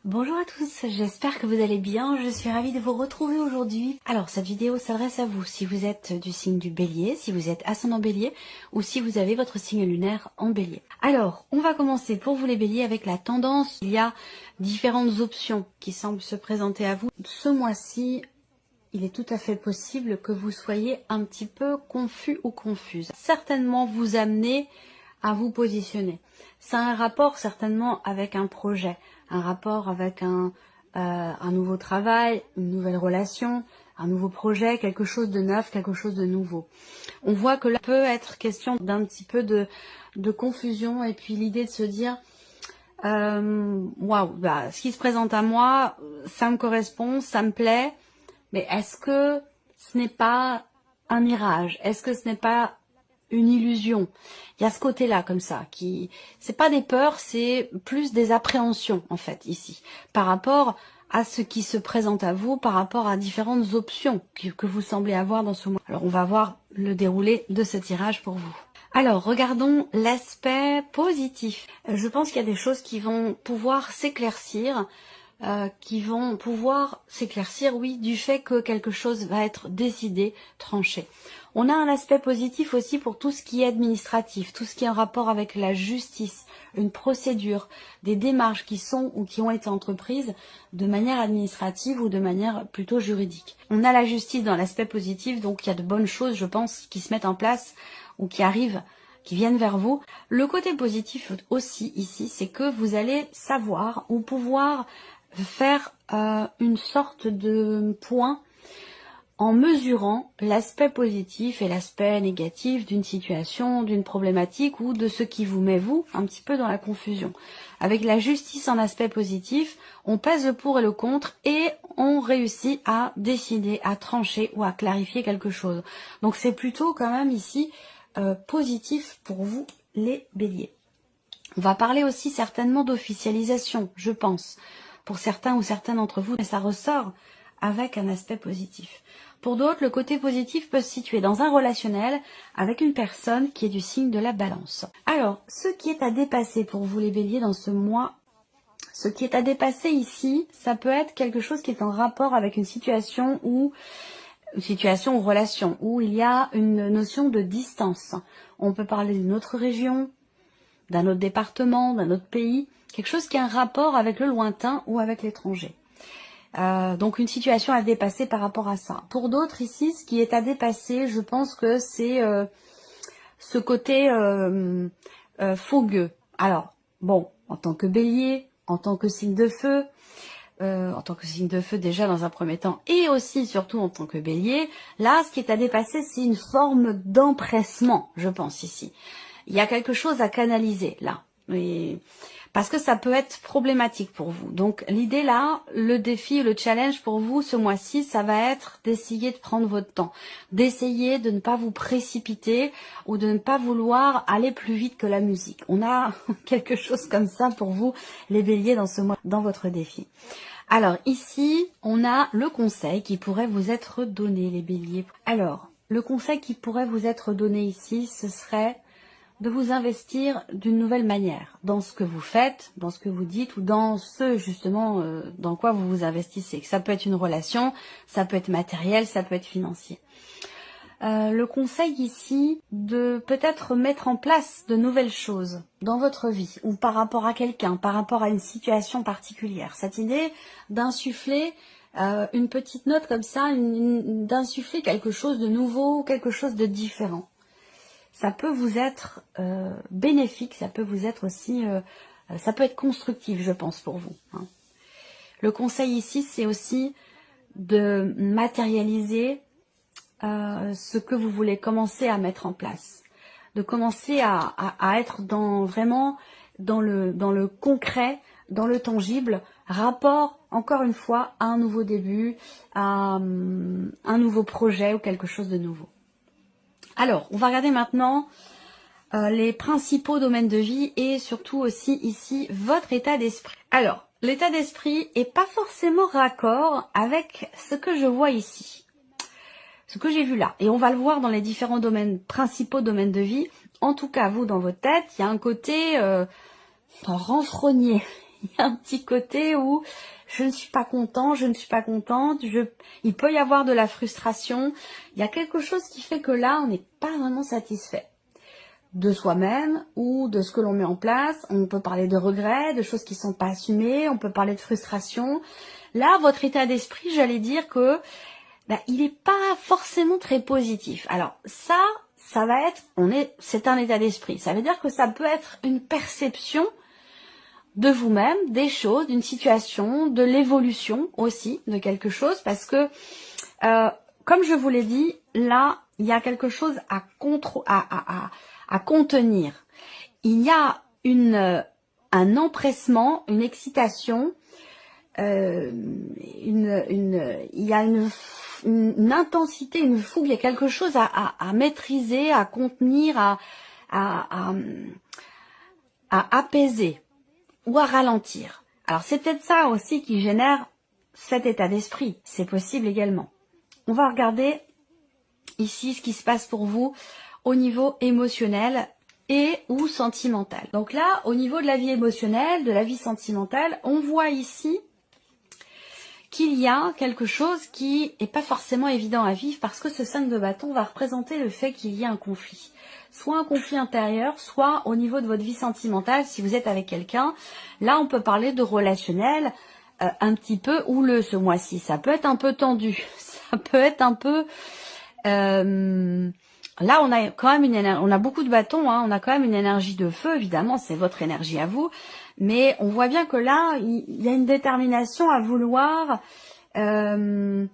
Bonjour à tous, j'espère que vous allez bien, je suis ravie de vous retrouver aujourd'hui. Alors cette vidéo s'adresse à vous si vous êtes du signe du Bélier, si vous êtes ascendant Bélier ou si vous avez votre signe lunaire en Bélier. Alors on va commencer pour vous les Béliers avec la tendance. Il y a différentes options qui semblent se présenter à vous. Ce mois-ci, il est tout à fait possible que vous soyez un petit peu confus ou confuse. Certainement vous amener à vous positionner. C'est un rapport certainement avec un projet, un rapport avec un nouveau travail, une nouvelle relation, un nouveau projet, quelque chose de neuf, quelque chose de nouveau. On voit que là peut être question d'un petit peu de confusion et puis l'idée de se dire waouh, ce qui se présente à moi, ça me correspond, ça me plaît, mais est-ce que ce n'est pas un mirage? Est-ce que ce n'est pas une illusion? Il y a ce côté-là comme ça, qui c'est pas des peurs, c'est plus des appréhensions en fait ici, par rapport à ce qui se présente à vous, par rapport à différentes options que vous semblez avoir dans ce mois. Alors on va voir le déroulé de ce tirage pour vous. Alors regardons l'aspect positif. Je pense qu'il y a des choses qui vont pouvoir s'éclaircir, oui, du fait que quelque chose va être décidé, tranché. On a un aspect positif aussi pour tout ce qui est administratif, tout ce qui est en rapport avec la justice, une procédure, des démarches qui sont ou qui ont été entreprises de manière administrative ou de manière plutôt juridique. On a la justice dans l'aspect positif, donc il y a de bonnes choses, je pense, qui se mettent en place ou qui arrivent, qui viennent vers vous. Le côté positif aussi ici, c'est que vous allez savoir ou pouvoir faire une sorte de point en mesurant l'aspect positif et l'aspect négatif d'une situation, d'une problématique ou de ce qui vous met vous un petit peu dans la confusion. Avec la justice en aspect positif, on pèse le pour et le contre et on réussit à décider, à trancher ou à clarifier quelque chose. Donc c'est plutôt quand même ici positif pour vous les béliers. On va parler aussi certainement d'officialisation, je pense, pour certains ou certaines d'entre vous, mais ça ressort avec un aspect positif. Pour d'autres, le côté positif peut se situer dans un relationnel avec une personne qui est du signe de la balance. Alors, ce qui est à dépasser pour vous les béliers dans ce mois, ce qui est à dépasser ici, ça peut être quelque chose qui est en rapport avec une situation ou relation, où il y a une notion de distance. On peut parler d'une autre région, d'un autre département, d'un autre pays, quelque chose qui a un rapport avec le lointain ou avec l'étranger. Donc une situation à dépasser par rapport à ça. Pour d'autres ici, ce qui est à dépasser, je pense que c'est ce côté fougueux. Alors, bon, en tant que bélier, en tant que signe de feu, déjà dans un premier temps, et aussi surtout en tant que bélier, là, ce qui est à dépasser, c'est une forme d'empressement, je pense ici. Il y a quelque chose à canaliser là, parce que ça peut être problématique pour vous. Donc l'idée là, le défi, le challenge pour vous ce mois-ci, ça va être d'essayer de prendre votre temps, d'essayer de ne pas vous précipiter ou de ne pas vouloir aller plus vite que la musique. On a quelque chose comme ça pour vous les béliers dans ce mois, dans votre défi. Alors ici, on a le conseil qui pourrait vous être donné les béliers. Alors, le conseil qui pourrait vous être donné ici, ce serait de vous investir d'une nouvelle manière dans ce que vous faites, dans ce que vous dites ou dans ce justement dans quoi vous vous investissez. Ça peut être une relation, ça peut être matériel, ça peut être financier. Le conseil ici de peut-être mettre en place de nouvelles choses dans votre vie ou par rapport à quelqu'un, par rapport à une situation particulière. Cette idée d'insuffler une petite note comme ça, d'insuffler quelque chose de nouveau, quelque chose de différent. Ça peut vous être bénéfique, ça peut vous être aussi, ça peut être constructif, je pense, pour vous. Hein. Le conseil ici, c'est aussi de matérialiser ce que vous voulez commencer à mettre en place, de commencer à être vraiment dans le concret, dans le tangible, rapport, encore une fois, à un nouveau début, à un nouveau projet ou quelque chose de nouveau. Alors, on va regarder maintenant les principaux domaines de vie et surtout aussi ici votre état d'esprit. Alors, l'état d'esprit est pas forcément raccord avec ce que je vois ici, ce que j'ai vu là. Et on va le voir dans les différents domaines, principaux domaines de vie. En tout cas, vous, dans votre tête, il y a un côté renfrogné. y a un petit côté où je ne suis pas content, je ne suis pas contente, il peut y avoir de la frustration. Il y a quelque chose qui fait que là, on n'est pas vraiment satisfait de soi-même ou de ce que l'on met en place. On peut parler de regrets, de choses qui ne sont pas assumées, on peut parler de frustration. Là, votre état d'esprit, j'allais dire que il n'est pas forcément très positif. Alors ça va être, c'est un état d'esprit. Ça veut dire que ça peut être une perception de vous-même, des choses, d'une situation, de l'évolution aussi de quelque chose, parce que comme je vous l'ai dit, là, il y a quelque chose à contenir. Il y a un empressement, une excitation, il y a une intensité, une fougue, il y a quelque chose à maîtriser, à contenir, à apaiser ou à ralentir. Alors c'est peut-être ça aussi qui génère cet état d'esprit, c'est possible également. On va regarder ici ce qui se passe pour vous au niveau émotionnel et ou sentimental. Donc là, au niveau de la vie émotionnelle, de la vie sentimentale, on voit ici qu'il y a quelque chose qui n'est pas forcément évident à vivre parce que ce 5 de bâton va représenter le fait qu'il y ait un conflit. Soit un conflit intérieur, soit au niveau de votre vie sentimentale, si vous êtes avec quelqu'un. Là, on peut parler de relationnel un petit peu houleux ce mois-ci. Ça peut être un peu tendu. Ça peut être un peu... Là, on a quand même on a beaucoup de bâtons, hein, on a quand même une énergie de feu, évidemment, c'est votre énergie à vous. Mais on voit bien que là, il y a une détermination à vouloir... il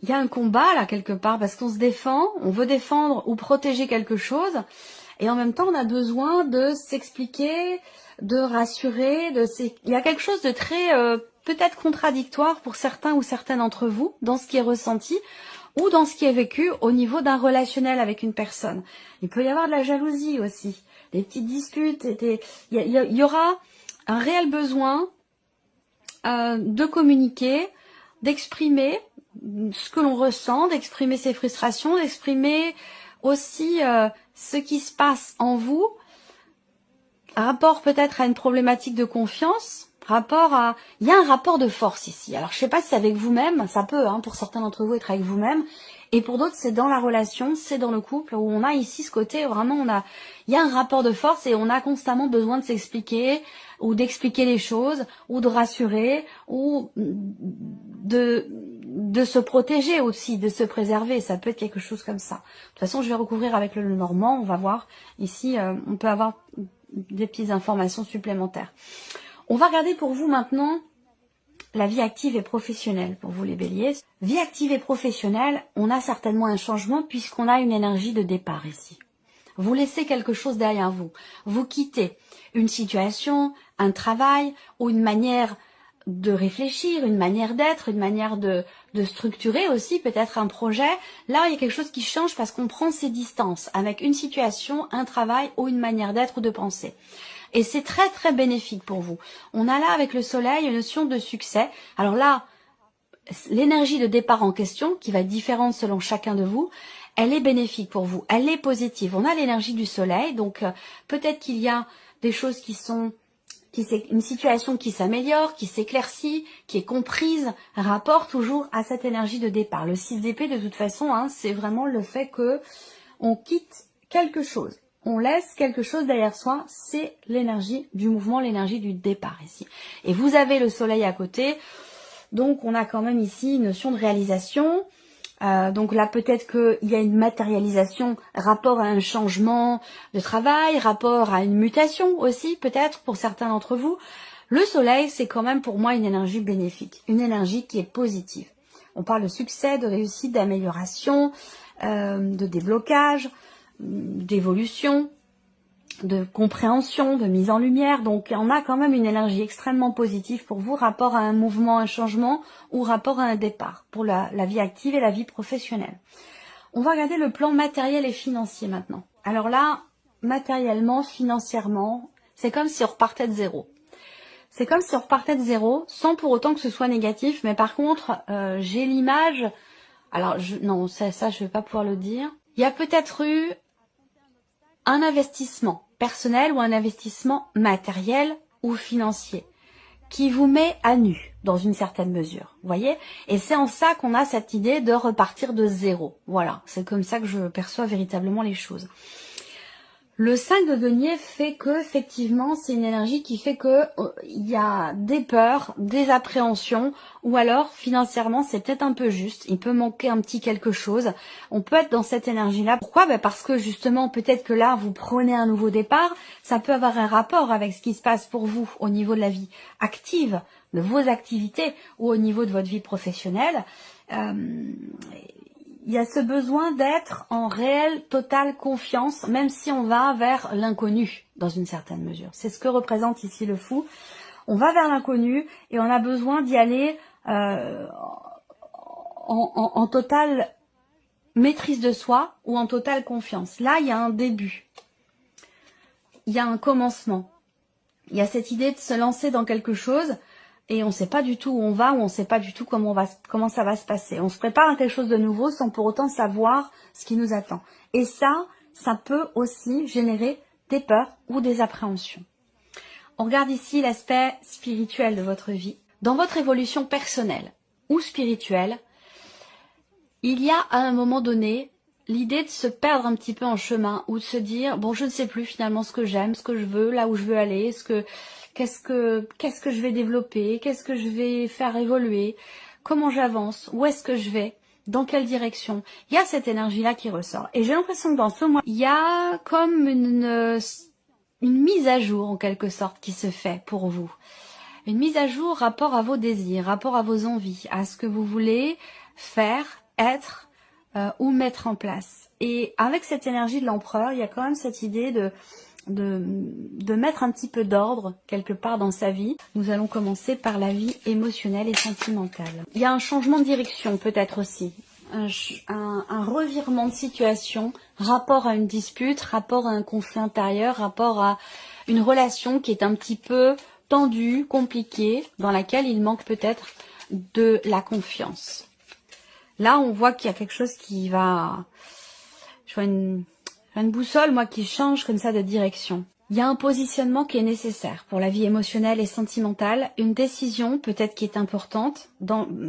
y a un combat là quelque part parce qu'on se défend, on veut défendre ou protéger quelque chose. Et en même temps, on a besoin de s'expliquer, de rassurer. Il y a quelque chose de très peut-être contradictoire pour certains ou certaines d'entre vous dans ce qui est ressenti ou dans ce qui est vécu au niveau d'un relationnel avec une personne. Il peut y avoir de la jalousie aussi, des petites disputes. Il y aura un réel besoin de communiquer, d'exprimer ce que l'on ressent, d'exprimer ses frustrations, d'exprimer aussi ce qui se passe en vous, rapport peut-être à une problématique de confiance, il y a un rapport de force ici. Alors je sais pas si c'est avec vous-même, ça peut pour certains d'entre vous être avec vous-même, et pour d'autres c'est dans la relation, c'est dans le couple où on a ici ce côté vraiment il y a un rapport de force et on a constamment besoin de s'expliquer ou d'expliquer les choses ou de rassurer ou de se protéger aussi, de se préserver. Ça peut être quelque chose comme ça. De toute façon, je vais recouvrir avec le normand, on va voir. Ici, on peut avoir des petites informations supplémentaires. On va regarder pour vous maintenant la vie active et professionnelle pour vous les béliers. Vie active et professionnelle, on a certainement un changement puisqu'on a une énergie de départ ici. Vous laissez quelque chose derrière vous. Vous quittez une situation, un travail ou une manière de réfléchir, une manière d'être, une manière de structurer aussi peut-être un projet. Là, il y a quelque chose qui change parce qu'on prend ses distances avec une situation, un travail ou une manière d'être ou de penser. Et c'est très très bénéfique pour vous. On a là avec le soleil une notion de succès. Alors là, l'énergie de départ en question, qui va être différente selon chacun de vous, elle est bénéfique pour vous, elle est positive. On a l'énergie du soleil, donc peut-être qu'il y a des choses une situation qui s'améliore, qui s'éclaircit, qui est comprise, rapport toujours à cette énergie de départ. Le 6 d'épée, de toute façon, c'est vraiment le fait que on quitte quelque chose. On laisse quelque chose derrière soi, c'est l'énergie du mouvement, l'énergie du départ ici. Et vous avez le soleil à côté, donc on a quand même ici une notion de réalisation. Donc là peut-être qu'il y a une matérialisation, rapport à un changement de travail, rapport à une mutation aussi peut-être pour certains d'entre vous. Le soleil c'est quand même pour moi une énergie bénéfique, une énergie qui est positive. On parle de succès, de réussite, d'amélioration, de déblocage, d'évolution, de compréhension, de mise en lumière. Donc on a quand même une énergie extrêmement positive pour vous, rapport à un mouvement, un changement ou rapport à un départ pour la vie active et la vie professionnelle. On va regarder le plan matériel et financier maintenant. Alors là, matériellement, financièrement, c'est comme si on repartait de zéro. C'est comme si on repartait de zéro, sans pour autant que ce soit négatif, mais par contre, j'ai l'image... Alors, non, ça, je vais pas pouvoir le dire. Il y a peut-être eu un investissement personnel ou un investissement matériel ou financier. qui vous met à nu, dans une certaine mesure, vous voyez. Et c'est en ça qu'on a cette idée de repartir de zéro. Voilà, c'est comme ça que je perçois véritablement les choses. Le 5 de denier fait que, effectivement, c'est une énergie qui fait que il y a des peurs, des appréhensions, ou alors, financièrement, c'est peut-être un peu juste, il peut manquer un petit quelque chose. On peut être dans cette énergie-là. Pourquoi? Parce que, justement, peut-être que là, vous prenez un nouveau départ, ça peut avoir un rapport avec ce qui se passe pour vous au niveau de la vie active, de vos activités, ou au niveau de votre vie professionnelle. Il y a ce besoin d'être en réelle, totale confiance, même si on va vers l'inconnu, dans une certaine mesure. C'est ce que représente ici le fou. On va vers l'inconnu et on a besoin d'y aller en totale maîtrise de soi ou en totale confiance. Là, il y a un début. Il y a un commencement. Il y a cette idée de se lancer dans quelque chose et on ne sait pas du tout où on va ou on ne sait pas du tout comment ça va se passer. On se prépare à quelque chose de nouveau sans pour autant savoir ce qui nous attend. Et ça peut aussi générer des peurs ou des appréhensions. On regarde ici l'aspect spirituel de votre vie. Dans votre évolution personnelle ou spirituelle, il y a à un moment donné l'idée de se perdre un petit peu en chemin ou de se dire, bon, je ne sais plus finalement ce que j'aime, ce que je veux, là où je veux aller, qu'est-ce que je vais développer, qu'est-ce que je vais faire évoluer, comment j'avance, où est-ce que je vais, dans quelle direction. Il y a cette énergie-là qui ressort. Et j'ai l'impression que dans ce mois, il y a comme une mise à jour en quelque sorte qui se fait pour vous. Une mise à jour rapport à vos désirs, rapport à vos envies, à ce que vous voulez faire, être ou mettre en place. Et avec cette énergie de l'empereur, il y a quand même cette idée de mettre un petit peu d'ordre quelque part dans sa vie. Nous allons commencer par la vie émotionnelle et sentimentale. Il y a un changement de direction peut-être aussi, un revirement de situation, rapport à une dispute, rapport à un conflit intérieur, rapport à une relation qui est un petit peu tendue, compliquée, dans laquelle il manque peut-être de la confiance. Là, on voit qu'il y a quelque chose qui va... Je vois une boussole, moi, qui change comme ça de direction. Il y a un positionnement qui est nécessaire pour la vie émotionnelle et sentimentale, une décision peut-être qui est importante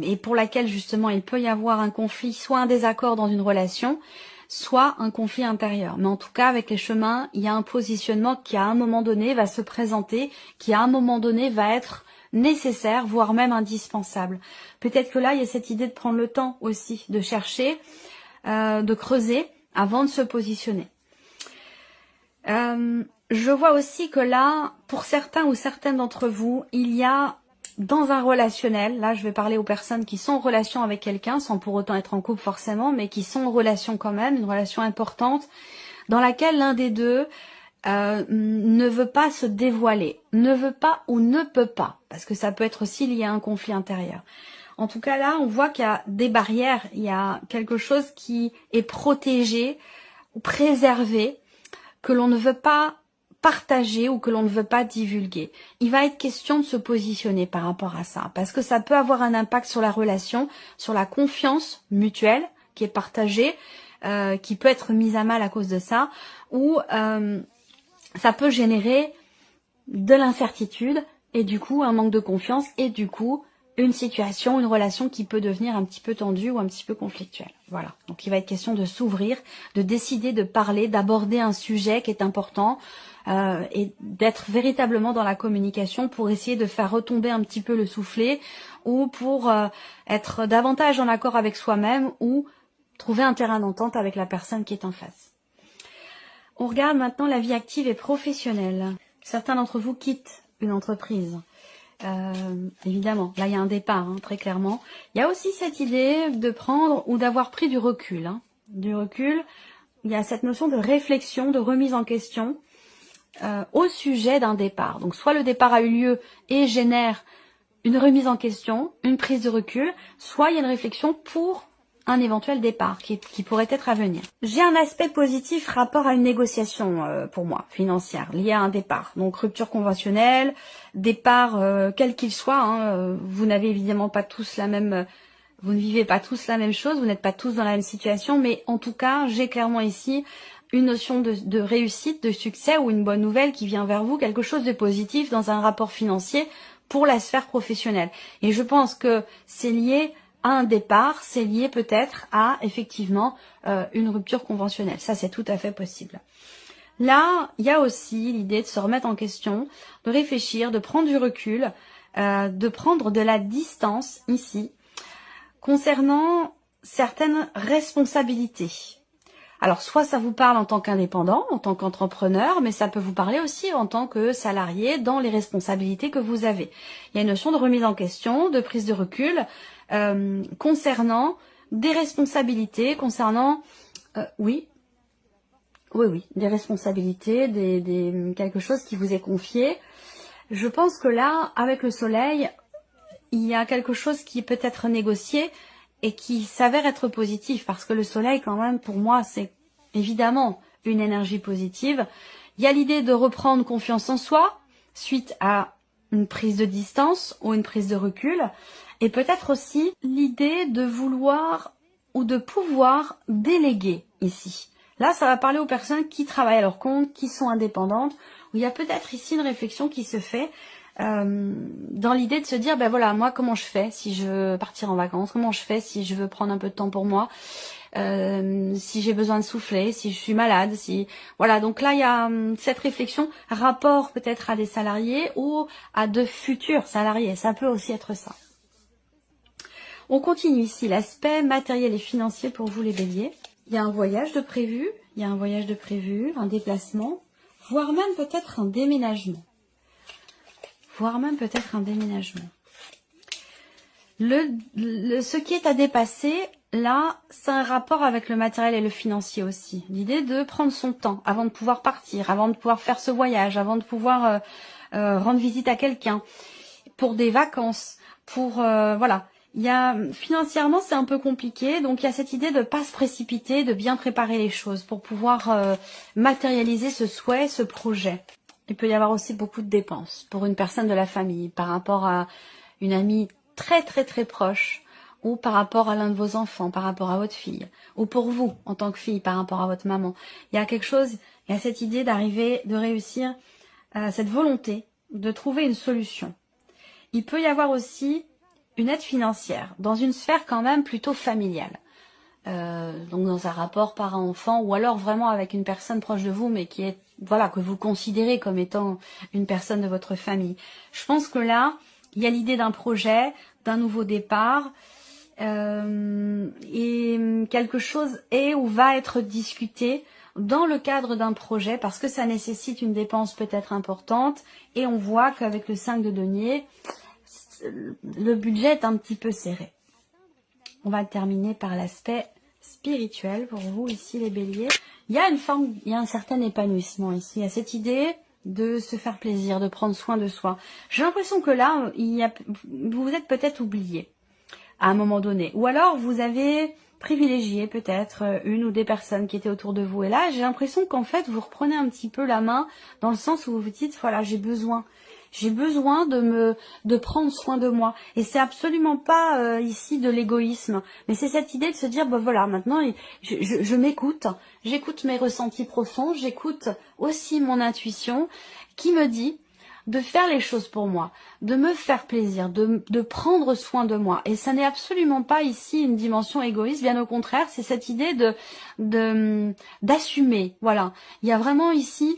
et pour laquelle justement il peut y avoir un conflit, soit un désaccord dans une relation, soit un conflit intérieur. Mais en tout cas, avec les chemins, il y a un positionnement qui à un moment donné va se présenter, qui à un moment donné va être nécessaire, voire même indispensable. Peut-être que là, il y a cette idée de prendre le temps aussi, de chercher, de creuser avant de se positionner. Je vois aussi que là, pour certains ou certaines d'entre vous, il y a dans un relationnel, là je vais parler aux personnes qui sont en relation avec quelqu'un, sans pour autant être en couple forcément, mais qui sont en relation quand même, une relation importante, dans laquelle l'un des deux ne veut pas se dévoiler, ne veut pas ou ne peut pas, parce que ça peut être aussi lié à un conflit intérieur. En tout cas là, on voit qu'il y a des barrières, il y a quelque chose qui est protégé ou préservé, que l'on ne veut pas partager ou que l'on ne veut pas divulguer. Il va être question de se positionner par rapport à ça, parce que ça peut avoir un impact sur la relation, sur la confiance mutuelle qui est partagée, qui peut être mise à mal à cause de ça, ou ça peut générer de l'incertitude et du coup un manque de confiance et du coup une situation, une relation qui peut devenir un petit peu tendue ou un petit peu conflictuelle. Voilà, donc il va être question de s'ouvrir, de décider de parler, d'aborder un sujet qui est important et d'être véritablement dans la communication pour essayer de faire retomber un petit peu le soufflet ou pour être davantage en accord avec soi-même ou trouver un terrain d'entente avec la personne qui est en face. On regarde maintenant la vie active et professionnelle. Certains d'entre vous quittent une entreprise. Évidemment, là il y a un départ, hein, très clairement. Il y a aussi cette idée de prendre ou d'avoir pris du recul. Du recul, il y a cette notion de réflexion, de remise en question au sujet d'un départ. Donc soit le départ a eu lieu et génère une remise en question, une prise de recul, soit il y a une réflexion pour un éventuel départ qui pourrait être à venir. J'ai un aspect positif rapport à une négociation pour moi, financière, liée à un départ. Donc rupture conventionnelle, départ quel qu'il soit. Vous n'avez évidemment pas tous la même... Vous ne vivez pas tous la même chose, vous n'êtes pas tous dans la même situation, mais en tout cas, j'ai clairement ici une notion de réussite, de succès ou une bonne nouvelle qui vient vers vous, quelque chose de positif dans un rapport financier pour la sphère professionnelle. Et je pense que c'est lié à un départ, c'est lié peut-être à effectivement une rupture conventionnelle. Ça, c'est tout à fait possible. Là, il y a aussi l'idée de se remettre en question, de réfléchir, de prendre du recul, de prendre de la distance ici concernant certaines responsabilités. Alors, soit ça vous parle en tant qu'indépendant, en tant qu'entrepreneur, mais ça peut vous parler aussi en tant que salarié dans les responsabilités que vous avez. Il y a une notion de remise en question, de prise de recul concernant des responsabilités, concernant... oui, des responsabilités, quelque chose qui vous est confié. Je pense que là, avec le soleil, il y a quelque chose qui peut être négocié et qui s'avère être positif, parce que le soleil, quand même, pour moi, c'est évidemment une énergie positive. Il y a l'idée de reprendre confiance en soi, suite à une prise de distance ou une prise de recul, et peut-être aussi l'idée de vouloir ou de pouvoir déléguer ici. Là, ça va parler aux personnes qui travaillent à leur compte, qui sont indépendantes, où il y a peut-être ici une réflexion qui se fait dans l'idée de se dire, ben voilà, moi, comment je fais si je veux partir en vacances, comment je fais si je veux prendre un peu de temps pour moi, si j'ai besoin de souffler, si je suis malade, si... Voilà, donc là, il y a cette réflexion, rapport peut-être à des salariés ou à de futurs salariés, ça peut aussi être ça. On continue ici, l'aspect matériel et financier pour vous les béliers. Il y a un voyage de prévu, un déplacement, voire même peut-être un déménagement. Ce qui est à dépasser, là, c'est un rapport avec le matériel et le financier aussi. L'idée de prendre son temps avant de pouvoir partir, avant de pouvoir faire ce voyage, avant de pouvoir rendre visite à quelqu'un, pour des vacances, pour... voilà. Il y a, financièrement, c'est un peu compliqué, donc il y a cette idée de ne pas se précipiter, de bien préparer les choses pour pouvoir matérialiser ce souhait, ce projet. Il peut y avoir aussi beaucoup de dépenses pour une personne de la famille, par rapport à une amie très très très proche, ou par rapport à l'un de vos enfants, par rapport à votre fille, ou pour vous, en tant que fille, par rapport à votre maman. Il y a quelque chose, il y a cette idée d'arriver, de réussir, cette volonté de trouver une solution. Il peut y avoir aussi une aide financière, dans une sphère quand même plutôt familiale. Donc dans un rapport parent-enfant, ou alors vraiment avec une personne proche de vous, mais qui est, voilà, que vous considérez comme étant une personne de votre famille. Je pense que là, il y a l'idée d'un projet, d'un nouveau départ, et quelque chose est ou va être discuté dans le cadre d'un projet, parce que ça nécessite une dépense peut-être importante, et on voit qu'avec le 5 de denier, le budget est un petit peu serré. On va terminer par l'aspect spirituel pour vous ici les béliers. Il y a un certain épanouissement ici. Il y a cette idée de se faire plaisir, de prendre soin de soi. J'ai l'impression que là, vous vous êtes peut-être oublié à un moment donné. Ou alors vous avez privilégié peut-être une ou des personnes qui étaient autour de vous. Et là, j'ai l'impression qu'en fait, vous reprenez un petit peu la main dans le sens où vous vous dites, voilà, j'ai besoin de prendre soin de moi. Et c'est absolument pas ici de l'égoïsme, mais c'est cette idée de se dire, bah voilà, maintenant je m'écoute, j'écoute mes ressentis profonds, j'écoute aussi mon intuition qui me dit de faire les choses pour moi, de me faire plaisir, de prendre soin de moi. Et ça n'est absolument pas ici une dimension égoïste, bien au contraire, c'est cette idée d'assumer. Voilà, il y a vraiment ici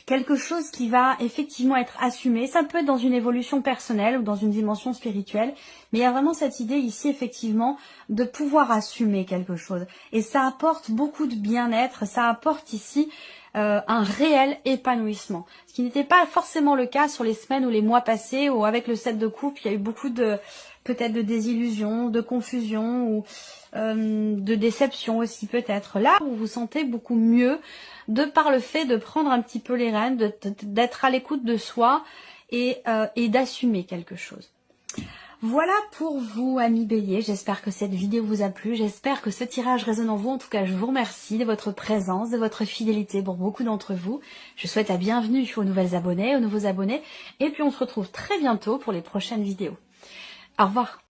quelque chose qui va effectivement être assumé. Ça peut être dans une évolution personnelle ou dans une dimension spirituelle, mais il y a vraiment cette idée ici effectivement de pouvoir assumer quelque chose. Et ça apporte beaucoup de bien-être, ça apporte ici un réel épanouissement. Ce qui n'était pas forcément le cas sur les semaines ou les mois passés, où avec le 7 de coupe, il y a eu beaucoup de peut-être de désillusion, de confusion ou de déception aussi peut-être. Là, vous vous sentez beaucoup mieux de par le fait de prendre un petit peu les rênes, d'être à l'écoute de soi et d'assumer quelque chose. Voilà pour vous, amis béliers. J'espère que cette vidéo vous a plu. J'espère que ce tirage résonne en vous. En tout cas, je vous remercie de votre présence, de votre fidélité pour beaucoup d'entre vous. Je souhaite la bienvenue aux nouvelles abonnés, aux nouveaux abonnés. Et puis, on se retrouve très bientôt pour les prochaines vidéos. Au revoir.